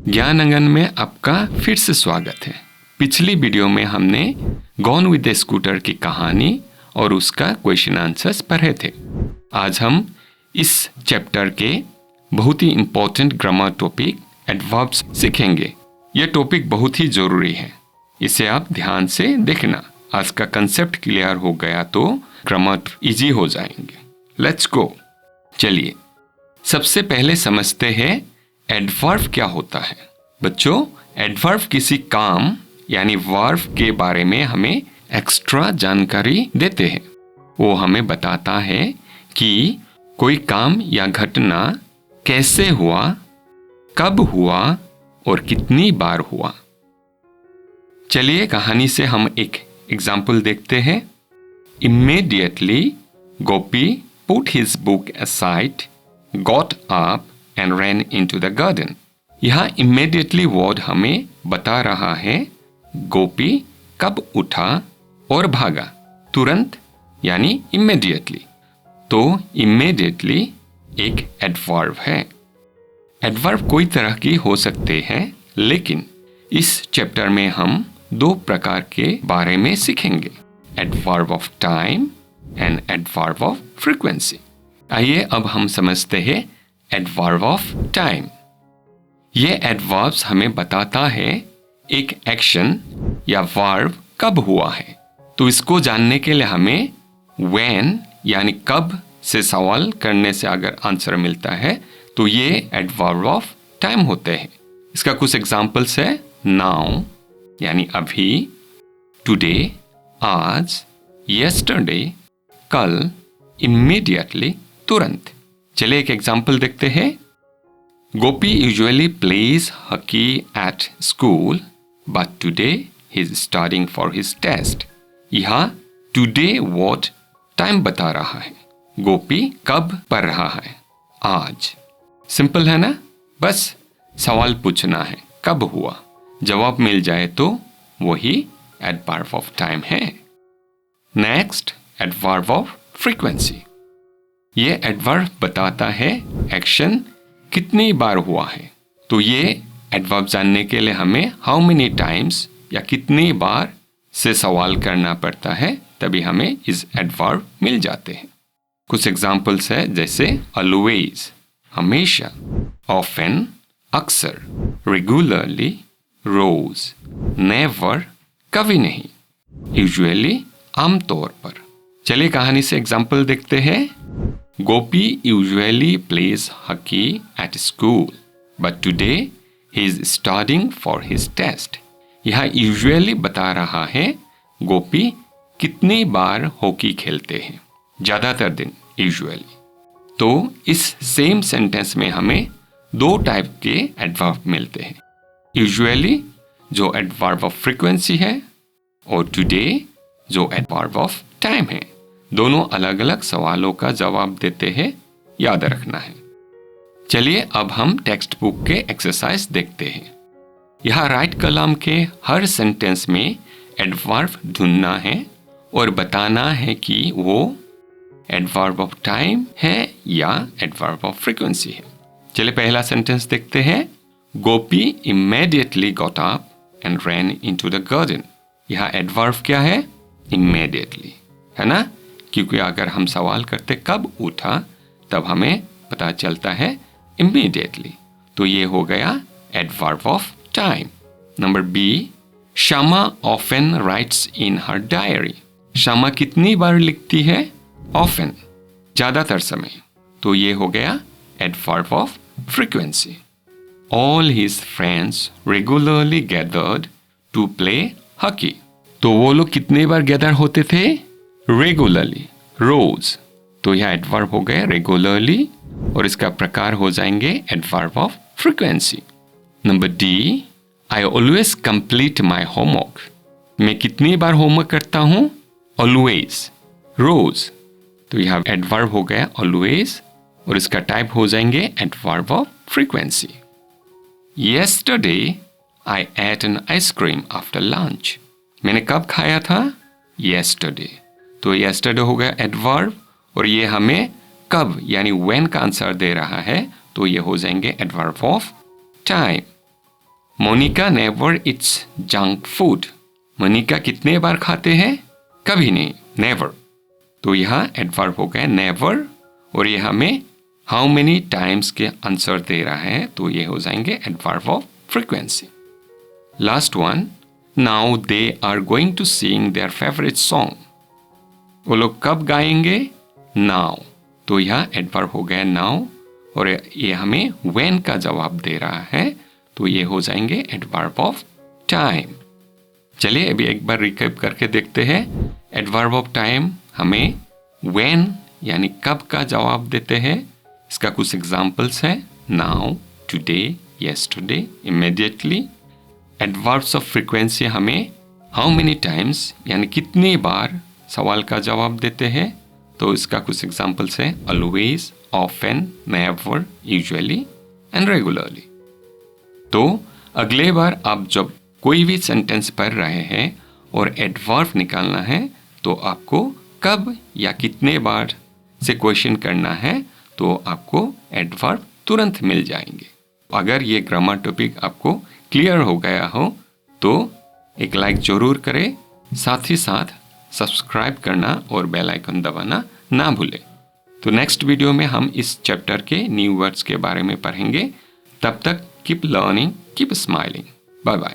ज्ञान आंगन में आपका फिर से स्वागत है। पिछली वीडियो में हमने गॉन विद द स्कूटर की कहानी और उसका क्वेश्चन आंसर्स पढ़े थे। आज हम इस चैप्टर के बहुत ही इम्पोर्टेंट ग्रामर टॉपिक एडवर्ब्स सीखेंगे। यह टॉपिक बहुत ही ज़रूरी है, इसे आप ध्यान से देखना। आज का कंसेप्ट क्लियर हो गया तो ग्रामर इजी हो जाएंगे। Let's go. चलिए सबसे पहले समझते हैं एडवर्ब क्या होता है। बच्चों, एडवर्ब किसी काम यानी वर्ब के बारे में हमें एक्स्ट्रा जानकारी देते हैं। वो हमें बताता है कि कोई काम या घटना कैसे हुआ, कब हुआ और कितनी बार हुआ। चलिए कहानी से हम एक एग्जाम्पल देखते हैं। Immediately, Gopi put his book aside, got up and ran into the garden. यहाँ immediately वर्ड हमें बता रहा है गोपी कब उठा और भागा। तुरंत यानी immediately। तो immediately एक एडवर्ब है। एडवर्ब कोई तरह की हो सकते हैं, लेकिन इस चैप्टर में हम दो प्रकार के बारे में सीखेंगे, adverb of time and adverb of frequency. आइए अब हम समझते हैं एडवर्ब ऑफ टाइम। ये एडवर्ब्स हमें बताता है एक एक्शन या वर्ब कब हुआ है। तो इसको जानने के लिए हमें when यानी कब से सवाल करने से अगर आंसर मिलता है तो ये एडवर्ब ऑफ टाइम होते हैं। इसका कुछ एग्जांपल्स है। नाउ यानी अभी, टुडे आज, yesterday कल, immediately तुरंत। चलिए एक एग्जांपल देखते हैं। Gopi usually plays hockey at school but today he is studying for his test. यहाँ टुडे वर्ड टाइम बता रहा है। गोपी कब पढ़ रहा है? आज। सिंपल है ना? बस सवाल पूछना है कब हुआ, जवाब मिल जाए तो वही एडवर्ब ऑफ टाइम है। Next, adverb of frequency. ये एडवर्ब बताता है एक्शन कितनी बार हुआ है। तो ये एडवर्ब जानने के लिए हमें हाउ मेनी टाइम्स या कितनी बार से सवाल करना पड़ता है, तभी हमें इस एडवर्ब मिल जाते हैं। कुछ एग्जांपल्स है जैसे ऑलवेज हमेशा, ऑफन अक्सर, रेगुलरली रोज, नेवर कभी नहीं, यूजुअली आमतौर पर। चलिए कहानी से एग्जांपल देखते हैं। Gopi usually plays hockey at school but today he is studying for his test. यहाँ यूजुअली बता रहा है गोपी कितनी बार हॉकी खेलते हैं, ज़्यादातर दिन, यूजुअली। तो इस सेम सेंटेंस में हमें दो टाइप के एडवर्ब मिलते हैं। यूजुअली जो एडवर्ब ऑफ फ्रीक्वेंसी है और टुडे जो एडवर्ब ऑफ टाइम है। दोनों अलग अलग सवालों का जवाब देते हैं, याद रखना है। चलिए अब हम टेक्स्ट बुक के एक्सरसाइज देखते हैं। यहाँ राइट कॉलम के हर सेंटेंस में एडवर्ब ढूंढना है और बताना है कि वो एडवर्ब ऑफ टाइम है या एडवर्ब ऑफ फ्रीक्वेंसी है। चलिए पहला सेंटेंस देखते हैं। गोपी immediately got up and ran into the garden। यहाँ एडवर्ब क्या है? immediately, है ना? क्योंकि अगर हम सवाल करते कब उठा तब हमें पता चलता है immediately। तो ये हो गया adverb of time. Number B, Shyama often writes in her diary। Shyama कितनी बार लिखती है? often, ज़्यादातर समय। तो ये हो गया adverb of frequency. All his friends regularly gathered to play hockey। तो वो लोग कितने बार गैदर होते थे? रेगुलरली, रोज। तो यह एडवर्ब हो गया रेगुलरली और इसका प्रकार हो जाएंगे adverb of frequency. Number D, I always complete my homework. मैं कितनी बार होमवर्क करता हूँ? ऑलवेज, रोज। तो यह एडवर्ब हो गया ऑलवेज और इसका टाइप हो जाएंगे adverb of frequency. Yesterday I ate an ice cream after lunch। मैंने कब खाया था? yesterday। तो yesterday हो गया एडवर्ब और ये हमें कब यानी when का आंसर दे रहा है, तो ये हो जाएंगे adverb of time. Monica never eats junk food. Monica कितने बार खाते हैं? कभी नहीं, नेवर। तो यहाँ एडवर्ब हो गया नेवर, और ये हमें हाउ मेनी टाइम्स के आंसर दे रहा है, तो ये हो जाएंगे adverb of frequency. Last one, now they are going to sing their favourite song. वो लोग कब गाएंगे? नाउ। तो यहाँ एडवर्ब हो गया नाउ, और ये हमें व्हेन का जवाब दे रहा है, तो ये हो जाएंगे एडवर्ब ऑफ टाइम। चलिए अभी एक बार रिकैप करके देखते हैं। एडवर्ब ऑफ टाइम हमें व्हेन यानी कब का जवाब देते हैं। इसका कुछ एग्जाम्पल्स है, now, today, yesterday, immediately. Adverbs of frequency हमें हाउ मेनी टाइम्स यानी कितनी बार सवाल का जवाब देते हैं, तो इसका कुछ एग्जाम्पल्स है, always, often, never, usually and regularly. तो अगले बार आप जब कोई भी सेंटेंस पढ़ रहे हैं और एडवर्ब निकालना है, तो आपको कब या कितने बार से क्वेश्चन करना है, तो आपको एडवर्ब तुरंत मिल जाएंगे। अगर ये ग्रामर टॉपिक आपको क्लियर हो गया हो तो एक लाइक जरूर करें, साथ ही साथ सब्सक्राइब करना और बेल आइकन दबाना ना भूलें। तो नेक्स्ट वीडियो में हम इस चैप्टर के न्यू वर्ड्स के बारे में पढ़ेंगे। तब तक keep learning, keep smiling. Bye bye.